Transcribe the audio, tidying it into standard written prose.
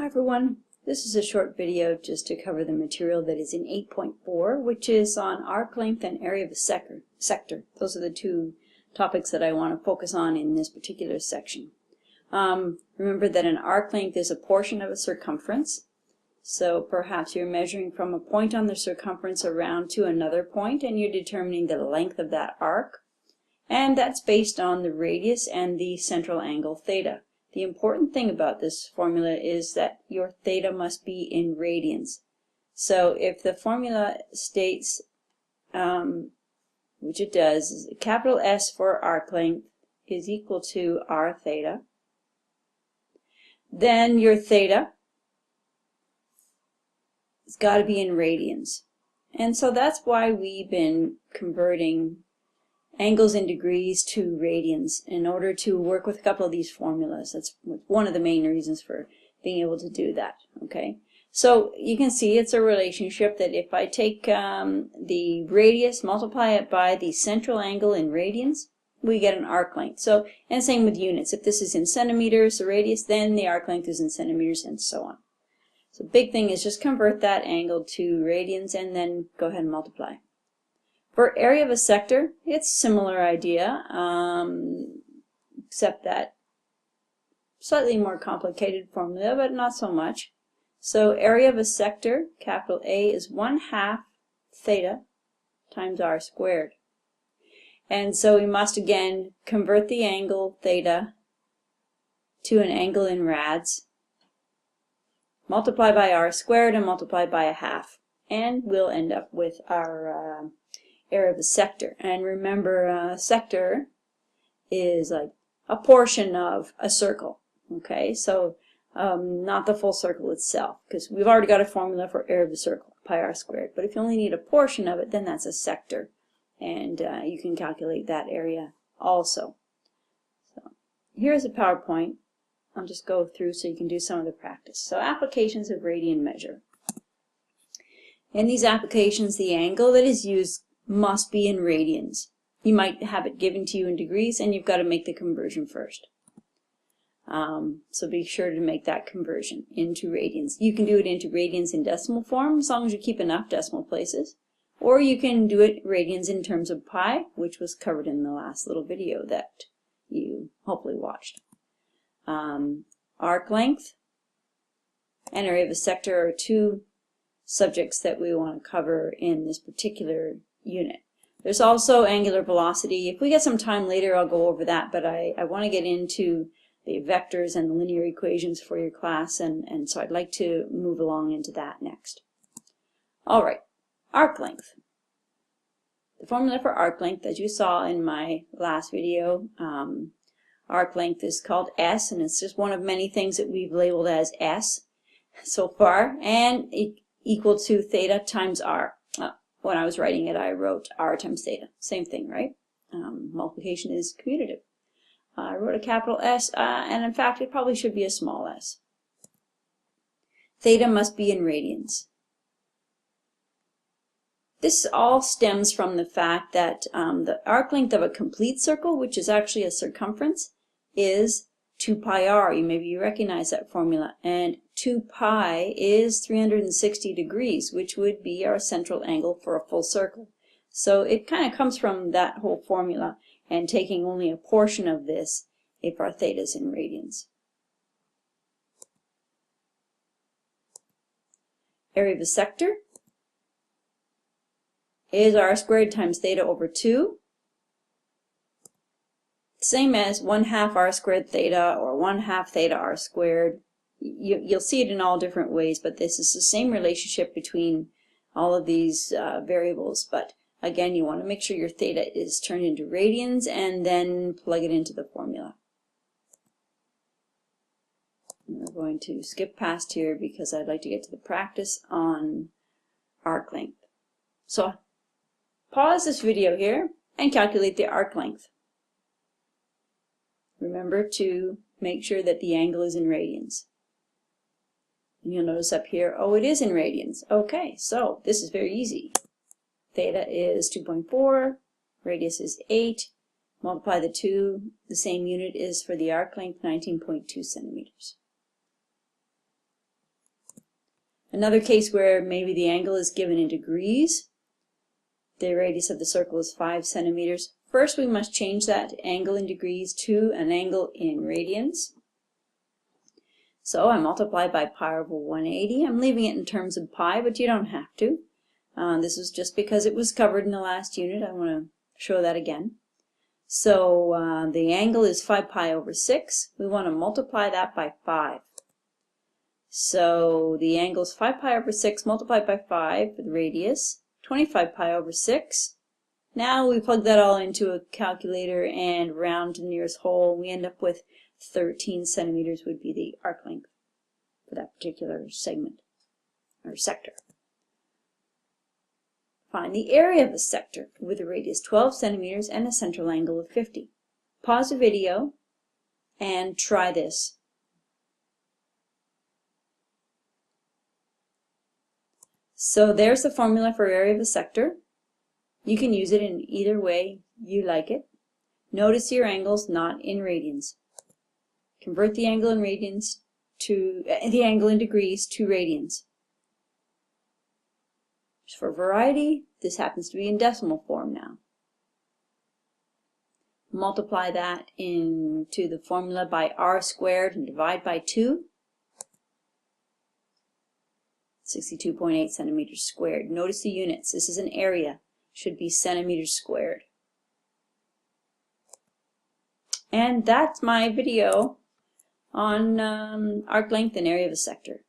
Hi everyone, this is a short video just to cover the material that is in 8.4, which is on arc length and area of the sector. Those are the two topics that I want to focus on in this particular section. Remember that an arc length is a portion of a circumference. So perhaps you're measuring from a point on the circumference around to another point and you're determining the length of that arc. And that's based on the radius and the central angle theta. The important thing about this formula is that your theta must be in radians. So if the formula states, which it does, capital S for arc length is equal to r theta, then your theta has got to be in radians. And so that's why we've been converting angles in degrees to radians in order to work with a couple of these formulas. That's one of the main reasons for being able to do that. Okay, so you can see it's a relationship that if I take the radius, multiply it by the central angle in radians, we get an arc length. So, and same with units. If this is in centimeters, the radius, then the arc length is in centimeters, and so on. So big thing is just convert that angle to radians and then go ahead and multiply. For area of a sector, it's a similar idea, except that slightly more complicated formula, but not so much. So area of a sector, capital A, is 1/2 theta times r squared. And so we must again convert the angle theta to an angle in rads, multiply by r squared and multiply by 1/2, and we'll end up with our area of a sector. And remember, a sector is like a portion of a circle. Okay, so not the full circle itself, because we've already got a formula for area of a circle, pi r squared. But if you only need a portion of it, then that's a sector, and you can calculate that area also. So here's a PowerPoint. I'll just go through so you can do some of the practice. So applications of radian measure. In these applications, the angle that is used must be in radians. You might have it given to you in degrees and you've got to make the conversion first. So be sure to make that conversion into radians. You can do it into radians in decimal form as long as you keep enough decimal places. Or you can do it radians in terms of pi, which was covered in the last little video that you hopefully watched. Arc length and area of a sector are two subjects that we want to cover in this particular unit. There's also angular velocity. If we get some time later, I'll go over that, but I want to get into the vectors and the linear equations for your class, and so I'd like to move along into that next. All right, arc length. The formula for arc length, as you saw in my last video, arc length is called S, and it's just one of many things that we've labeled as S so far, and equal to theta times r. When I was writing it, I wrote r times theta. Same thing, right? Multiplication is commutative. I wrote a capital S, and in fact, it probably should be a small s. Theta must be in radians. This all stems from the fact that the arc length of a complete circle, which is actually a circumference, is 2 pi r. Maybe you recognize that formula. And 2 pi is 360 degrees, which would be our central angle for a full circle. So it kind of comes from that whole formula and taking only a portion of this if our theta is in radians. Area of a sector is r squared times theta over 2. Same as 1/2 r squared theta or 1/2 theta r squared. You'll see it in all different ways, but this is the same relationship between all of these variables. But again, you want to make sure your theta is turned into radians and then plug it into the formula. And we're going to skip past here because I'd like to get to the practice on arc length. So pause this video here and calculate the arc length. Remember to make sure that the angle is in radians. And you'll notice up here, oh, it is in radians. Okay, so this is very easy. Theta is 2.4, radius is 8, multiply the 2, the same unit is for the arc length, 19.2 centimeters. Another case where maybe the angle is given in degrees. The radius of the circle is 5 centimeters. First, we must change that angle in degrees to an angle in radians. So I multiply by pi over 180. I'm leaving it in terms of pi, but you don't have to. This is just because it was covered in the last unit. I want to show that again. So the angle is 5 pi over 6. We want to multiply that by 5. So the angle is 5 pi over 6 multiplied by 5 for the radius, 25 pi over 6. Now we plug that all into a calculator and round to the nearest whole. We end up with 13 centimeters would be the arc length for that particular segment or sector. Find the area of a sector with a radius 12 centimeters and a central angle of 50. Pause the video and try this. So there's the formula for area of a sector. You can use it in either way you like it. Notice your angles not in radians. Convert the angle in radians to the angle in degrees to radians. For variety, this happens to be in decimal form now. Multiply that into the formula by r squared and divide by 2. 62.8 centimeters squared. Notice the units. This is an area. Should be centimeters squared. And that's my video on arc length and area of a sector.